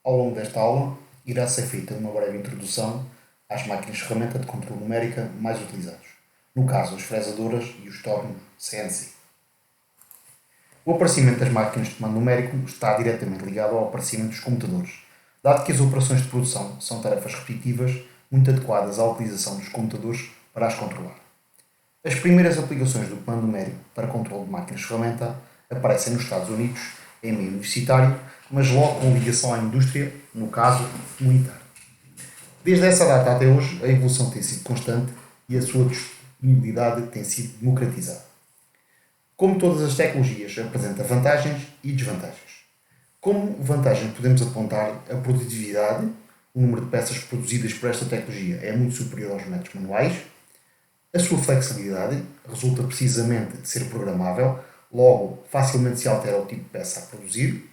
Ao longo desta aula, irá ser feita uma breve introdução às máquinas de ferramenta de controle numérica mais utilizados, no caso as fresadoras e os tornos CNC. O aparecimento das máquinas de comando numérico está diretamente ligado ao aparecimento dos computadores, dado que as operações de produção são tarefas repetitivas muito adequadas à utilização dos computadores para as controlar. As primeiras aplicações do comando numérico para controle de máquinas de ferramenta aparecem nos Estados Unidos em meio universitário, mas logo com ligação à indústria, no caso militar. Desde essa data até hoje, a evolução tem sido constante e a sua disponibilidade tem sido democratizada. Como todas as tecnologias, apresenta vantagens e desvantagens. Como vantagem podemos apontar a produtividade, o número de peças produzidas por esta tecnologia é muito superior aos métodos manuais. A sua flexibilidade resulta precisamente de ser programável, logo facilmente se altera o tipo de peça a produzir.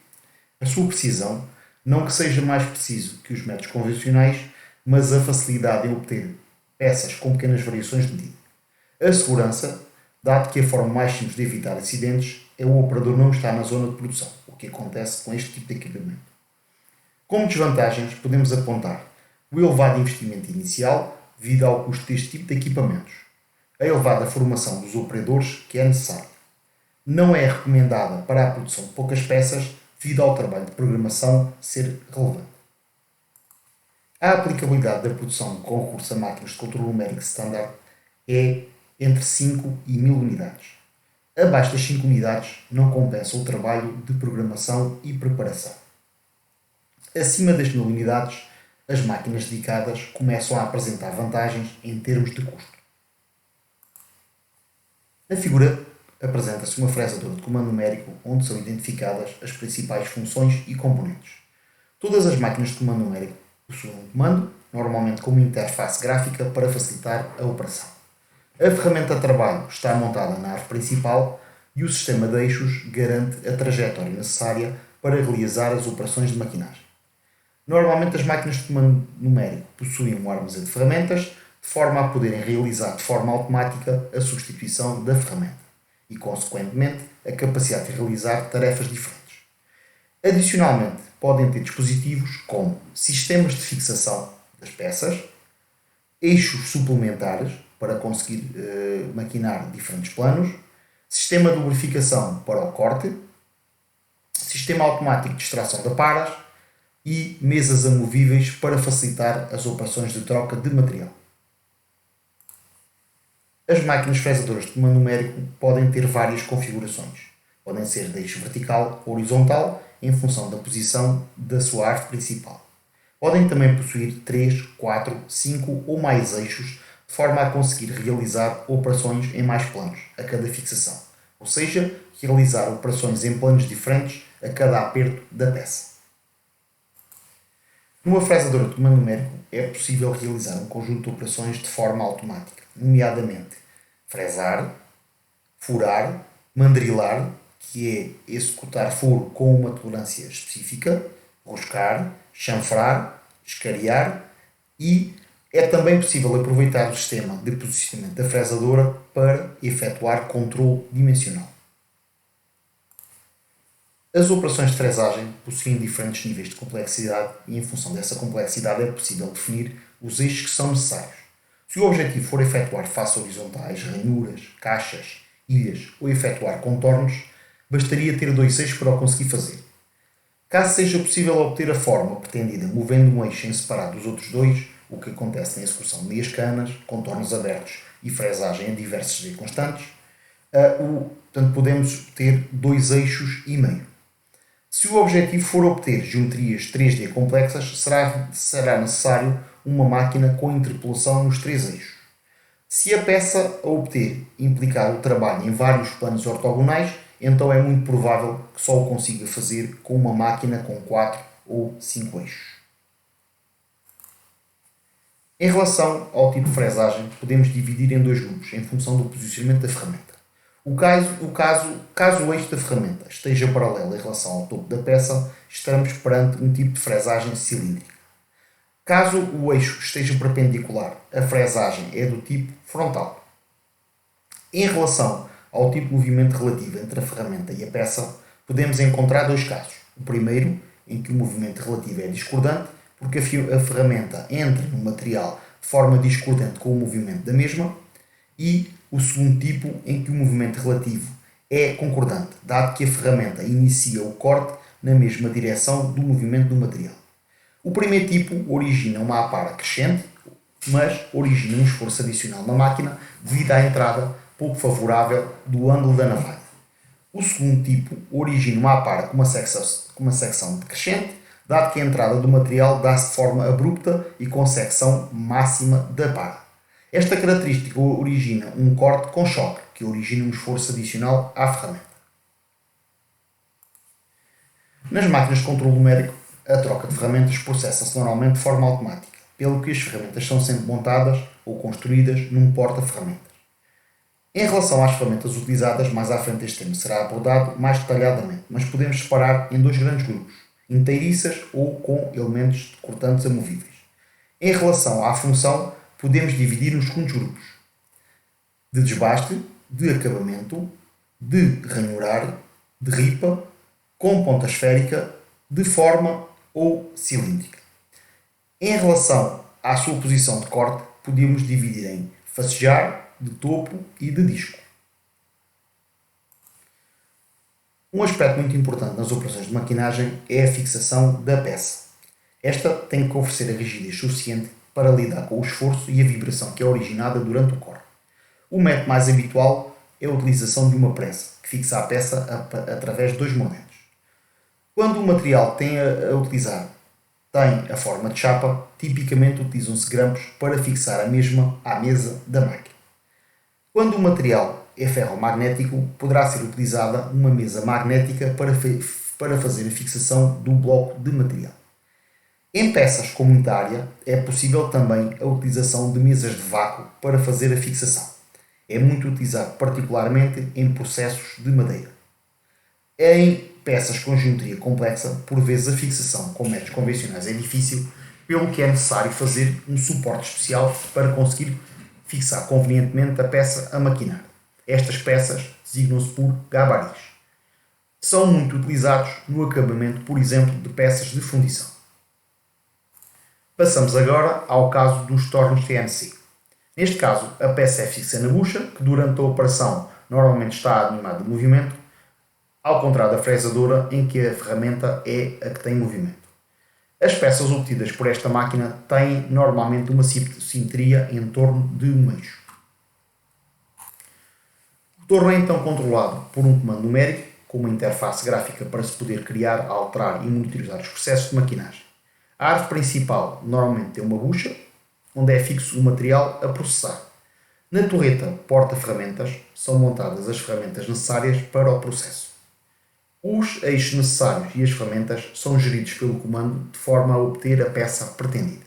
A sua precisão, não que seja mais preciso que os métodos convencionais, mas a facilidade em obter peças com pequenas variações de medida. A segurança, dado que a forma mais simples de evitar acidentes é o operador não estar na zona de produção, o que acontece com este tipo de equipamento. Como desvantagens, podemos apontar o elevado investimento inicial devido ao custo deste tipo de equipamentos, a elevada formação dos operadores que é necessária. Não é recomendada para a produção de poucas peças devido ao trabalho de programação ser relevante. A aplicabilidade da produção com recurso a máquinas de controle numérico standard é entre 5 e 1000 unidades. Abaixo das 5 unidades não compensa o trabalho de programação e preparação. Acima das 1000 unidades, as máquinas dedicadas começam a apresentar vantagens em termos de custo. Na figura apresenta-se uma fresadora de comando numérico onde são identificadas as principais funções e componentes. Todas as máquinas de comando numérico possuem um comando, normalmente com uma interface gráfica para facilitar a operação. A ferramenta de trabalho está montada na árvore principal e o sistema de eixos garante a trajetória necessária para realizar as operações de maquinagem. Normalmente as máquinas de comando numérico possuem um armazém de ferramentas, de forma a poderem realizar de forma automática a substituição da ferramenta e, consequentemente, a capacidade de realizar tarefas diferentes. Adicionalmente, podem ter dispositivos como sistemas de fixação das peças, eixos suplementares para conseguir maquinar diferentes planos, sistema de lubrificação para o corte, sistema automático de extração de paras e mesas amovíveis para facilitar as operações de troca de material. As máquinas fresadoras de comando numérico podem ter várias configurações. Podem ser de eixo vertical ou horizontal, em função da posição da sua árvore principal. Podem também possuir 3, 4, 5 ou mais eixos, de forma a conseguir realizar operações em mais planos a cada fixação, ou seja, realizar operações em planos diferentes a cada aperto da peça. Numa fresadora de comando numérico é possível realizar um conjunto de operações de forma automática, nomeadamente fresar, furar, mandrilar, que é executar furo com uma tolerância específica, roscar, chanfrar, escariar e é também possível aproveitar o sistema de posicionamento da fresadora para efetuar controle dimensional. As operações de fresagem possuem diferentes níveis de complexidade e, em função dessa complexidade, é possível definir os eixos que são necessários. Se o objetivo for efetuar faces horizontais, ranhuras, caixas, ilhas ou efetuar contornos, bastaria ter 2 eixos para o conseguir fazer. Caso seja possível obter a forma pretendida movendo um eixo em separado dos outros 2, o que acontece na execução de meias canas, contornos abertos e fresagem a diversos G constantes, portanto, podemos ter 2 eixos e meio. Se o objetivo for obter geometrias 3D complexas, será necessário uma máquina com interpolação nos 3 eixos. Se a peça a obter implicar o trabalho em vários planos ortogonais, então é muito provável que só o consiga fazer com uma máquina com 4 ou 5 eixos. Em relação ao tipo de fresagem, podemos dividir em 2 grupos, em função do posicionamento da ferramenta. Caso o eixo da ferramenta esteja paralelo em relação ao topo da peça, estamos perante um tipo de fresagem cilíndrica. Caso o eixo esteja perpendicular, a fresagem é do tipo frontal. Em relação ao tipo de movimento relativo entre a ferramenta e a peça, podemos encontrar 2 casos. O primeiro em que o movimento relativo é discordante, porque a ferramenta entra no material de forma discordante com o movimento da mesma, e o segundo tipo, em que o movimento relativo é concordante, dado que a ferramenta inicia o corte na mesma direção do movimento do material. O primeiro tipo origina uma apara crescente, mas origina um esforço adicional na máquina devido à entrada pouco favorável do ângulo da navalha. O segundo tipo origina uma apara com uma secção decrescente, dado que a entrada do material dá-se de forma abrupta e com secção máxima da apara. Esta característica origina um corte com choque, que origina um esforço adicional à ferramenta. Nas máquinas de controle numérico, a troca de ferramentas processa-se normalmente de forma automática, pelo que as ferramentas são sempre montadas ou construídas num porta-ferramentas. Em relação às ferramentas utilizadas, mais à frente este tema será abordado mais detalhadamente, mas podemos separar em dois grandes grupos, inteiriças ou com elementos cortantes amovíveis. Em relação à função, podemos dividir nos seguintes grupos: de desbaste, de acabamento, de ranhurar, de ripa, com ponta esférica, de forma ou cilíndrica. Em relação à sua posição de corte, podemos dividir em facejar, de topo e de disco. Um aspecto muito importante nas operações de maquinagem é a fixação da peça. Esta tem que oferecer a rigidez suficiente para lidar com o esforço e a vibração que é originada durante o corte. O método mais habitual é a utilização de uma prensa, que fixa a peça através de dois mordentos. Quando o material a utilizar tem a forma de chapa, tipicamente utilizam-se grampos para fixar a mesma à mesa da máquina. Quando o material é ferromagnético, poderá ser utilizada uma mesa magnética para fazer a fixação do bloco de material. Em peças com muita área, é possível também a utilização de mesas de vácuo para fazer a fixação. É muito utilizado particularmente em processos de madeira. Em peças com geometria complexa, por vezes a fixação com métodos convencionais é difícil, pelo que é necessário fazer um suporte especial para conseguir fixar convenientemente a peça a maquinar. Estas peças designam-se por gabarits. São muito utilizados no acabamento, por exemplo, de peças de fundição. Passamos agora ao caso dos tornos CNC. Neste caso, a peça é fixa na bucha, que durante a operação normalmente está animada de movimento, ao contrário da fresadora, em que a ferramenta é a que tem movimento. As peças obtidas por esta máquina têm normalmente uma simetria em torno de um eixo. O torno é então controlado por um comando numérico, com uma interface gráfica para se poder criar, alterar e monitorizar os processos de maquinagem. A árvore principal normalmente tem uma bucha, onde é fixo o material a processar. Na torreta porta-ferramentas são montadas as ferramentas necessárias para o processo. Os eixos necessários e as ferramentas são geridos pelo comando de forma a obter a peça pretendida.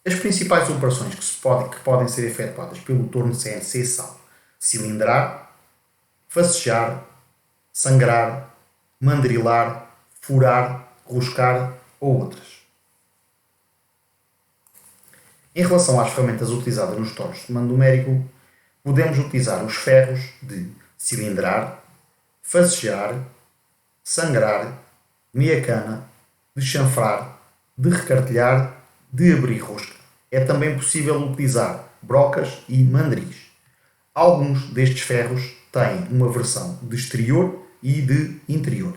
As principais operações que podem ser efetuadas pelo torno CNC são cilindrar, facejar, sangrar, mandrilar, furar, roscar ou outras. Em relação às ferramentas utilizadas nos tornos de comando numérico, podemos utilizar os ferros de cilindrar, facejar, sangrar, meia cana, de chanfrar, de recartilhar, de abrir rosca. É também possível utilizar brocas e mandris. Alguns destes ferros têm uma versão de exterior e de interior.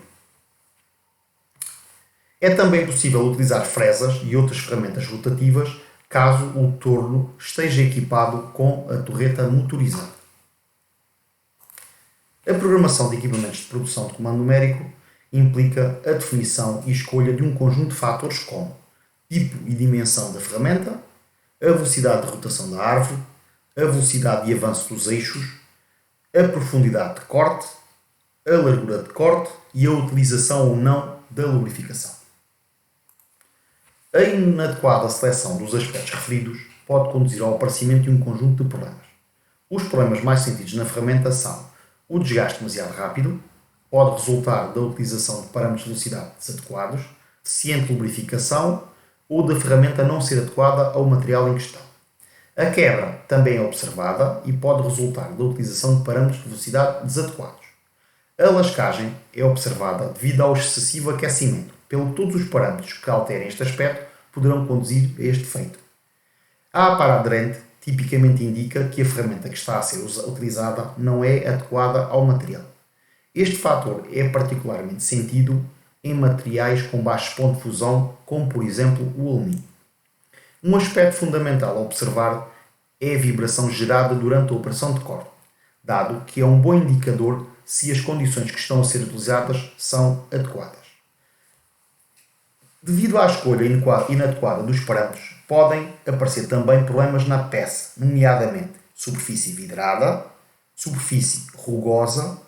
É também possível utilizar fresas e outras ferramentas rotativas caso o torno esteja equipado com a torreta motorizada. A programação de equipamentos de produção de comando numérico implica a definição e escolha de um conjunto de fatores como tipo e dimensão da ferramenta, a velocidade de rotação da árvore, a velocidade de avanço dos eixos, a profundidade de corte, a largura de corte e a utilização ou não da lubrificação. A inadequada seleção dos aspectos referidos pode conduzir ao aparecimento de um conjunto de problemas. Os problemas mais sentidos na ferramenta são o desgaste demasiado rápido, pode resultar da utilização de parâmetros de velocidade desadequados, deficiente lubrificação ou da ferramenta não ser adequada ao material em questão. A quebra também é observada e pode resultar da utilização de parâmetros de velocidade desadequados. A lascagem é observada devido ao excessivo aquecimento, pelo que todos os parâmetros que alterem este aspecto poderão conduzir a este efeito. A APAR aderente tipicamente indica que a ferramenta que está a ser utilizada não é adequada ao material. Este fator é particularmente sentido em materiais com baixo ponto de fusão, como por exemplo o alumínio. Um aspecto fundamental a observar é a vibração gerada durante a operação de corte, dado que é um bom indicador se as condições que estão a ser utilizadas são adequadas. Devido à escolha inadequada dos parâmetros, podem aparecer também problemas na peça, nomeadamente superfície vidrada, superfície rugosa,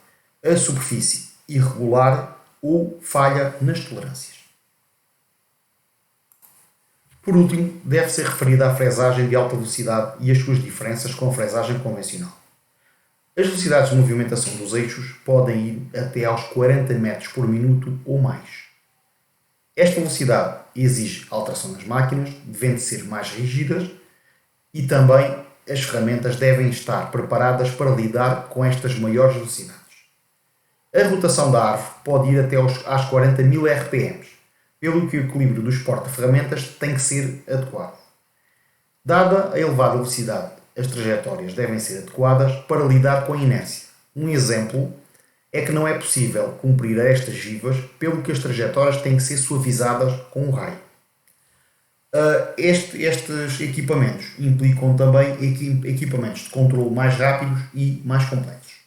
a superfície irregular ou falha nas tolerâncias. Por último, deve ser referida a fresagem de alta velocidade e as suas diferenças com a fresagem convencional. As velocidades de movimentação dos eixos podem ir até aos 40 metros por minuto ou mais. Esta velocidade exige alteração nas máquinas, devendo ser mais rígidas, e também as ferramentas devem estar preparadas para lidar com estas maiores velocidades. A rotação da árvore pode ir até às 40.000 RPM, pelo que o equilíbrio dos porta-ferramentas tem que ser adequado. Dada a elevada velocidade, as trajetórias devem ser adequadas para lidar com a inércia. Um exemplo é que não é possível cumprir estas givas, pelo que as trajetórias têm que ser suavizadas com um raio. Estes equipamentos implicam também equipamentos de controle mais rápidos e mais completos.